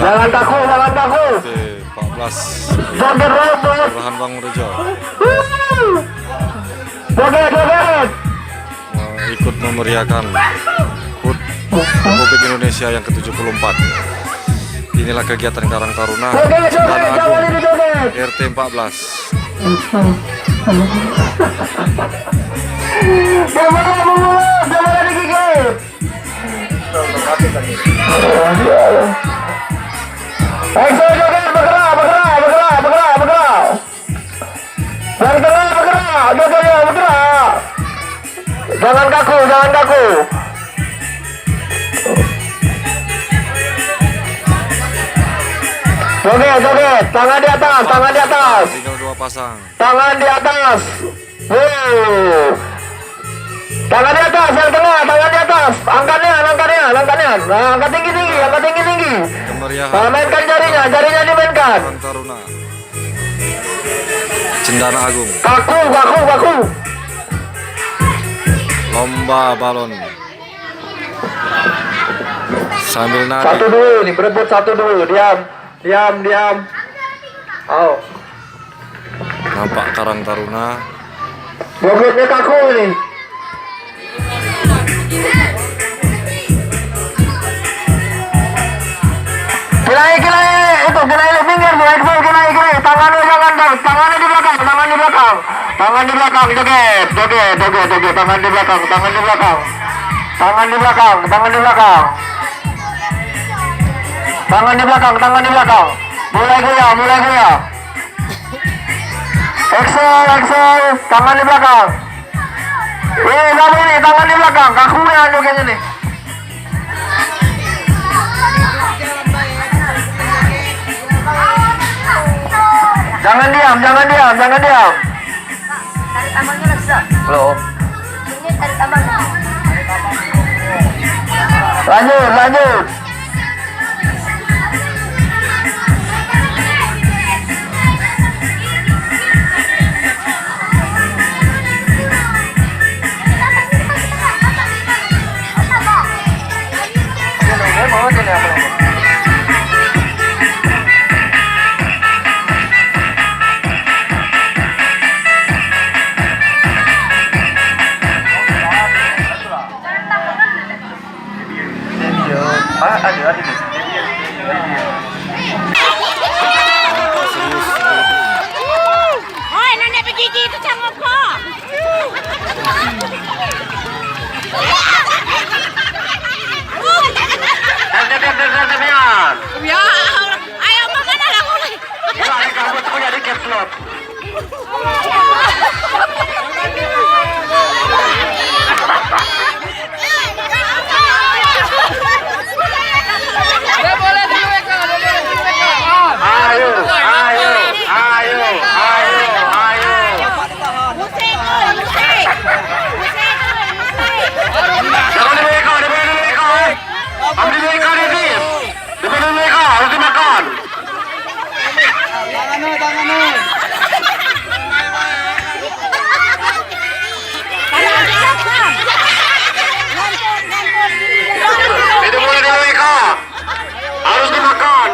Jangan kaku, jangan kaku. Oke, 14. Joget robot. Kelurahan Bangurejo. Joget, joget. Ikut memeriahkan HUT Republik Indonesia yang ke-74. Inilah kegiatan Karang Taruna Joget, Cendana joget, Agung jangan ini joget. RT 14. Jangan digigit. Ayo joget, bergerak, bergerak, bergerak, bergerak, bergerak. Bergerak, bergerak, jogetnya bergerak. Jangan kaku, jangan kaku. Joget, joget, tangan di atas, tangan di atas. Tinggal 2 pasang. Tangan di atas. Tangan di atas, yang tengah, tangan di atas. Angkatnya, angkatnya, angkatnya. Nah, angkat tinggi-tinggi, angkat tinggi-tinggi. Kemeriahan Mainkan jarinya, jarinya dimainkan. Karang Taruna Cendana Agung. Kaku, kaku, kaku. Lomba balon sambil nari. Satu dulu, nih berebut satu dulu. Diam, diam, diam. Oh, Nampak Karang Taruna. jogetnya kaku ini. Kilai, kilai, itu kilai minggir, kilai, tangannya jangan dong, tangannya di belakang, tangan di belakang, tangan di belakang, joget, joget, joget, joget, tangan di belakang, tangan di belakang, tangan di belakang, tangan di belakang, tangan di belakang, tangan di belakang, mulai goyah, mulai goyah, Excel, Excel, tangan di belakang, kamu ini, tangan di belakang, kakunya jogetnya nih. Jangan diam, jangan diam, jangan diam. Tarik abangnya lah bisa. Belum. Ini tarik abangnya. Lanjut, lanjut. Oi, nenek begigi itu sama kok. Ya Allah, ayo mama lah mulai. Kamu tuh jadi keslot. Ayo, ayo, ayo, ayo, ayo. Musik, musik. Musik, musik. Jangan dibeka, dibeka. Harus dibeka, dibeka. Dibeka, harus dimakan. Itu boleh dibeka. Harus dimakan.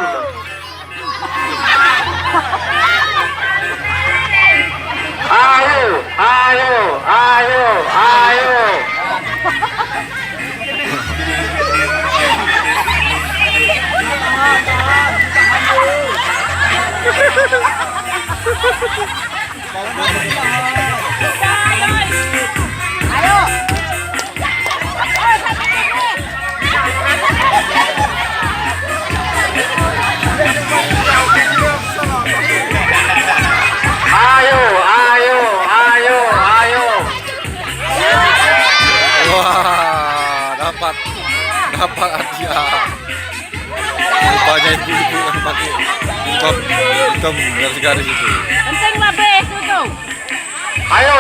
Ayo, ayo, ayo, ayo. Ayo. Ayo, ayo, ayo, ayo. Wah, dapat hadiah. Rupanya ibu-ibu yang pakai jilbab hitam garis-garis itu. Penting lah be, tuh. Ayo,